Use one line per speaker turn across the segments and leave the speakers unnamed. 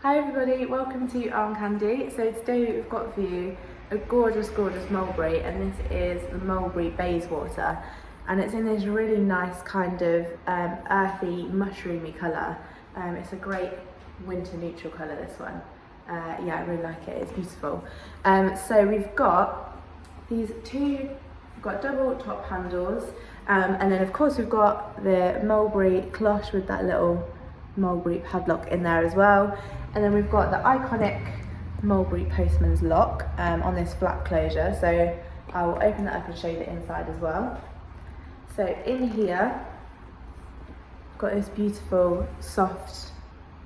Hi everybody, welcome to Arm Candy. So today we've got for you a gorgeous mulberry, and this is the Mulberry Bayswater, and it's in this really nice kind of earthy, mushroomy colour. It's a great winter neutral colour, this one. Yeah, I really like it, it's beautiful. So we've got these two, we've got double top handles, and then of course we've got the mulberry cloche with that little mulberry padlock in there as well. And then we've got the iconic mulberry postman's lock on this flat closure. So I will open that up and show you the inside as well. So in here, we've got this beautiful soft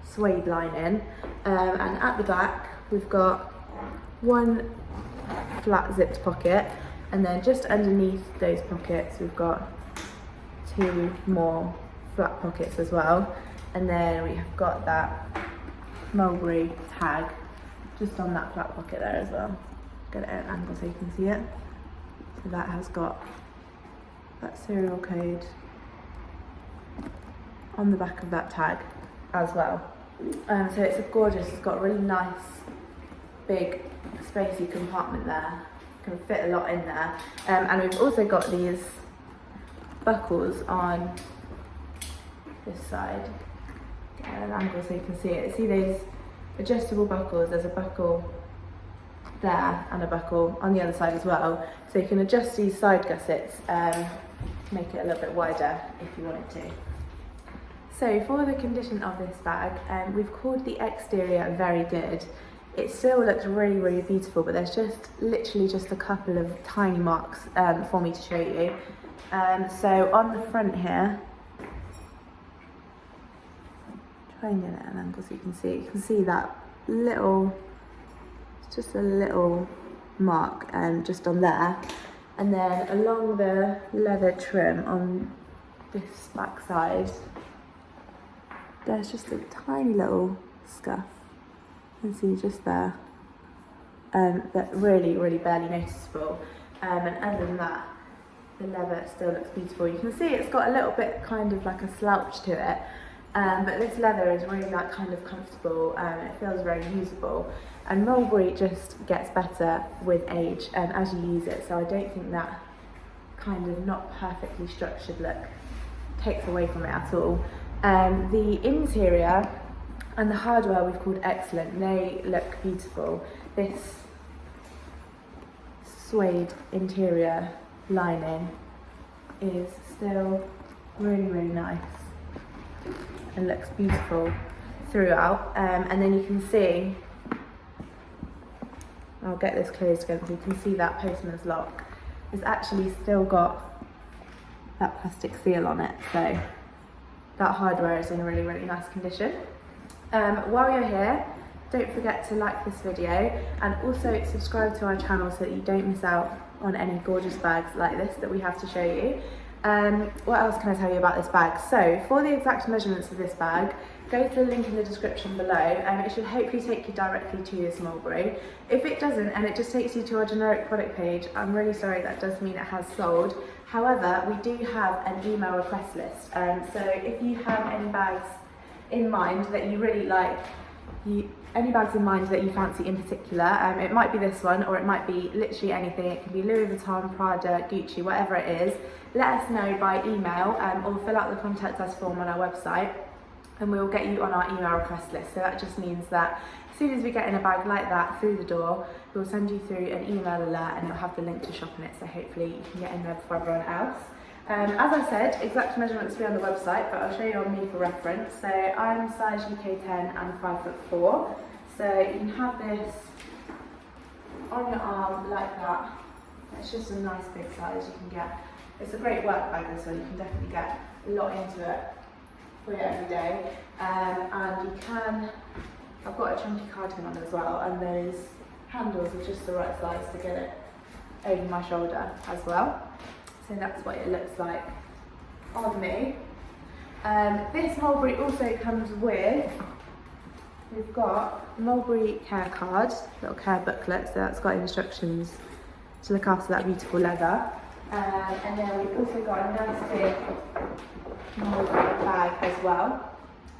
suede lining, and at the back we've got one flat zipped pocket, and then just underneath those pockets we've got two more flat pockets as well. And then we have got that mulberry tag just on that flat pocket there as well. Get it at an angle so you can see it. So that has got that serial code on the back of that tag as well. So it's gorgeous, it's got a really nice big spacey compartment there. Can fit a lot in there. And we've also got these buckles on this side. At an angle so you can see it. See those adjustable buckles? There's a buckle there and a buckle on the other side as well. So you can adjust these side gussets to make it a little bit wider if you wanted to. So for the condition of this bag, we've called the exterior very good. It still looks really beautiful, but there's just literally just a couple of tiny marks for me to show you. So on the front here, try and get it at an angle so you can see that little, it's just a little mark just on there. And then along the leather trim on this back side, there's just a tiny little scuff. You can see just there, but really barely noticeable. And other than that, the leather still looks beautiful. You can see it's got a little bit kind of like a slouch to it. But this leather is really like kind of comfortable, and it feels very usable. And mulberry just gets better with age as you use it, so I don't think that kind of not perfectly structured look takes away from it at all. The interior and the hardware we've called excellent. They look beautiful. This suede interior lining is still really nice and looks beautiful throughout. And then you can see, I'll get this closed again so you can see that postman's lock. It's actually still got that plastic seal on it, so that hardware is in a really nice condition. While you're here, don't forget to like this video and also subscribe to our channel so that you don't miss out on any gorgeous bags like this that we have to show you. What else can I tell you about this bag? So for the exact measurements of this bag, go to the link in the description below, and it should hopefully take you directly to this mulberry. If it doesn't and it just takes you to our generic product page, I'm really sorry, that does mean it has sold. However, we do have an email request list, so if you have any bags in mind that you really like, any bags in mind that you fancy in particular, it might be this one or it might be literally anything. It can be Louis Vuitton, Prada, Gucci, whatever it is. Let us know by email or fill out the contact us form on our website, and we'll get you on our email request list. So that just means that as soon as we get in a bag like that through the door, we'll send you through an email alert and it'll have the link to shop in it, so hopefully you can get in there before everyone else. As I said, exact measurements will be on the website, but I'll show you on me for reference. So I'm size UK 10 and 5'4", so you can have this on your arm like that. It's just a nice big size you can get. It's a great work bag, this one. You can definitely get a lot into it for your everyday. And you can, I've got a chunky cardigan on as well, and those handles are just the right size to get it over my shoulder as well. So that's what it looks like on me. This mulberry also comes with, we've got mulberry care card, little care booklet, so that's got instructions to look after that beautiful leather. And then we've also got a nice big mulberry bag as well.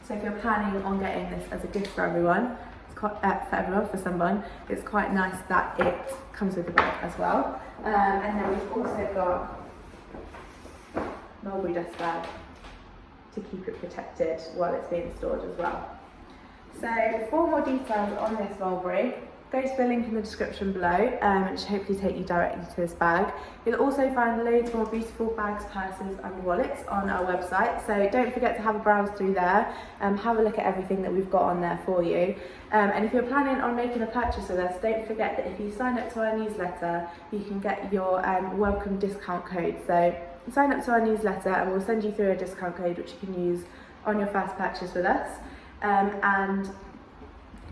So if you're planning on getting this as a gift for everyone, quite, for everyone, for someone, it's quite nice that it comes with the bag as well. And then we've also got mulberry dust bag to keep it protected while it's being stored as well. So for more details on this mulberry, go to the link in the description below, and it should hopefully take you directly to this bag. You'll also find loads more beautiful bags, purses and wallets on our website, so don't forget to have a browse through there and have a look at everything that we've got on there for you. And if you're planning on making a purchase with us, don't forget that if you sign up to our newsletter, you can get your welcome discount code. So sign up to our newsletter and we'll send you through a discount code which you can use on your first purchase with us. And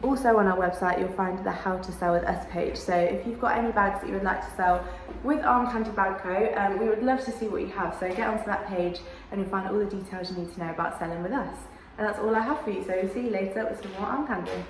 also on our website you'll find the how to sell with us page, so if you've got any bags that you would like to sell with Arm Candy Bag Co, we would love to see what you have, so get onto that page and you'll find all the details you need to know about selling with us. And that's all I have for you, so see you later with some more Arm Candy.